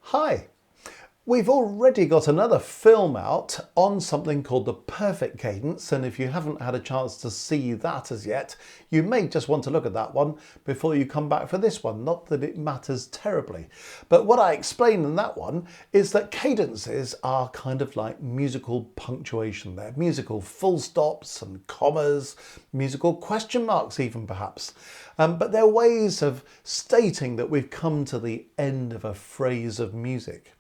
Hi! We've already got another film out on something called the perfect cadence, and if you haven't had a chance to see that as yet, you may just want to look at that one before you come back for this one. Not that it matters terribly. But what I explain in that one is that cadences are kind of like musical punctuation. They're musical full stops and commas, musical question marks even perhaps. But they're ways of stating that we've come to the end of a phrase of music.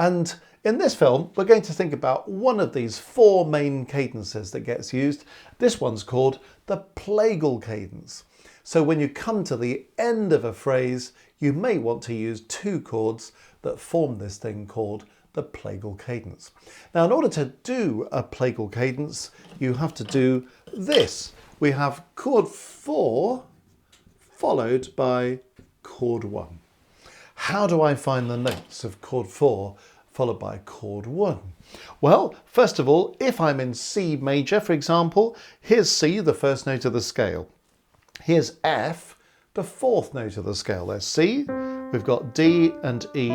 And in this film, we're going to think about one of these four main cadences that gets used. This one's called the Plagal Cadence. So when you come to the end of a phrase, you may want to use two chords that form this thing called the Plagal Cadence. Now, in order to do a Plagal Cadence, you have to do this. We have chord 4 followed by chord 1. How do I find the notes of chord 4 followed by chord 1? Well, first of all, if I'm in C major, for example, here's C, the first note of the scale. Here's F, the fourth note of the scale. There's C, we've got D and E,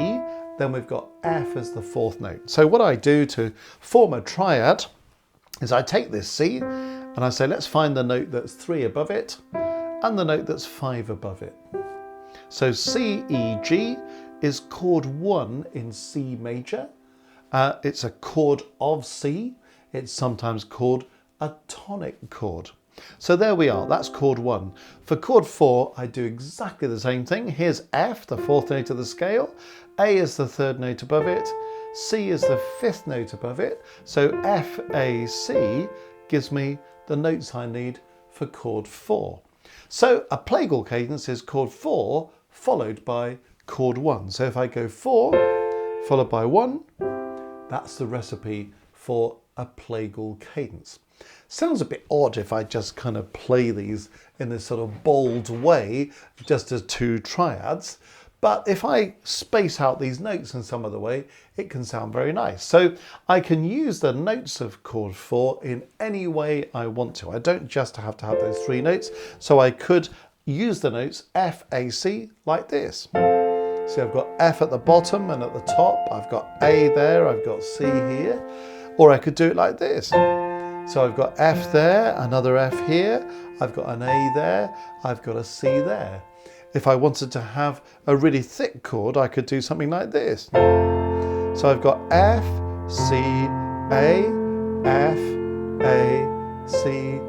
then we've got F as the fourth note. So what I do to form a triad is I take this C and I say, let's find the note that's 3 above it and the note that's 5 above it. So C, E, G is chord 1 in C major. It's a chord of C. It's sometimes called a tonic chord. So there we are, that's chord 1. For chord 4, I do exactly the same thing. Here's F, the fourth note of the scale. A is the third note above it. C is the fifth note above it. So F, A, C gives me the notes I need for chord 4. So a Plagal cadence is chord 4 followed by chord 1. So if I go 4 followed by 1, that's the recipe for a Plagal cadence. Sounds a bit odd if I just kind of play these in this sort of bold way, just as two triads. But if I space out these notes in some other way, it can sound very nice. So I can use the notes of chord 4 in any way I want to. I don't just have to have those three notes. So I could use the notes F, A, C like this. So I've got F at the bottom and at the top. I've got A there, I've got C here. Or I could do it like this. So I've got F there, another F here. I've got an A there, I've got a C there. If I wanted to have a really thick chord, I could do something like this. So I've got F, C, A, F, A, C,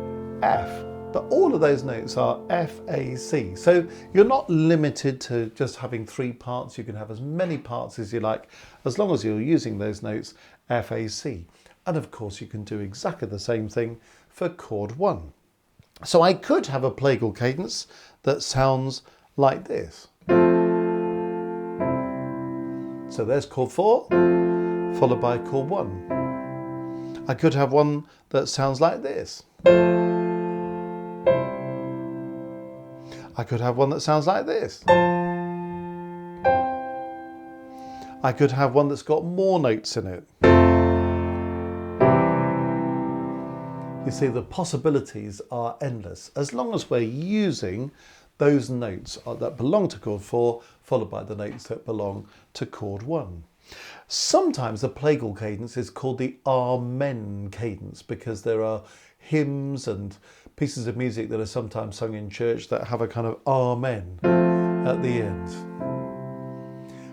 F. But all of those notes are F, A, C. So you're not limited to just having three parts. You can have as many parts as you like, as long as you're using those notes F, A, C. And of course, you can do exactly the same thing for chord 1. So I could have a Plagal cadence that sounds like this. So there's chord 4 followed by chord 1. I could have one that sounds like this. I could have one that sounds like this. I could have one that's got more notes in it. You see, the possibilities are endless as long as we're using those notes that belong to chord 4 followed by the notes that belong to chord 1. Sometimes the Plagal cadence is called the Amen cadence because there are hymns and pieces of music that are sometimes sung in church that have a kind of Amen at the end.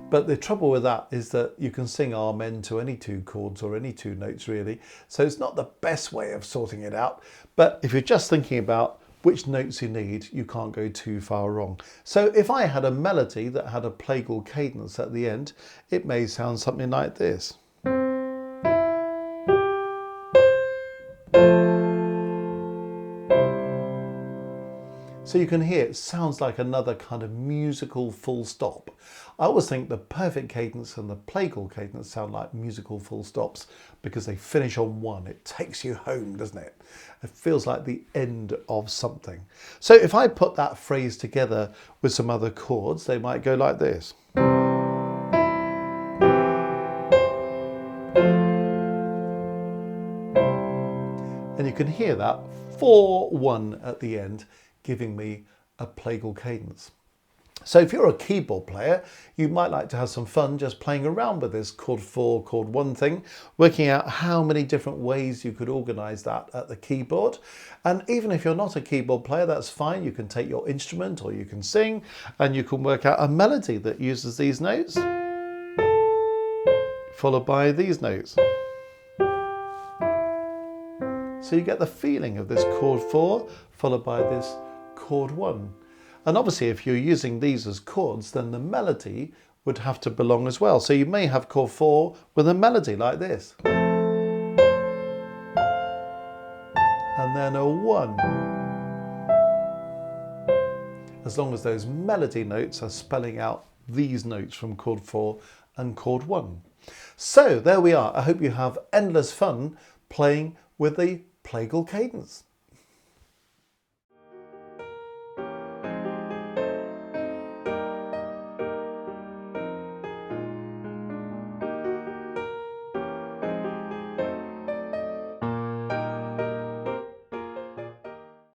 But the trouble with that is that you can sing Amen to any two chords or any two notes really. So it's not the best way of sorting it out. But if you're just thinking about which notes you need, you can't go too far wrong. So if I had a melody that had a Plagal cadence at the end, it may sound something like this. So you can hear it sounds like another kind of musical full stop. I always think the perfect cadence and the Plagal cadence sound like musical full stops because they finish on one. It takes you home, doesn't it? It feels like the end of something. So if I put that phrase together with some other chords, they might go like this. And you can hear that 4-1 at the end, giving me a Plagal cadence. So if you're a keyboard player, you might like to have some fun just playing around with this chord 4, chord 1 thing, working out how many different ways you could organise that at the keyboard. And even if you're not a keyboard player, that's fine. You can take your instrument or you can sing and you can work out a melody that uses these notes, followed by these notes. So you get the feeling of this chord 4 followed by this chord 1. And obviously if you're using these as chords, then the melody would have to belong as well. So you may have chord 4 with a melody like this. And then a 1. As long as those melody notes are spelling out these notes from chord 4 and chord 1. So there we are. I hope you have endless fun playing with the Plagal Cadence.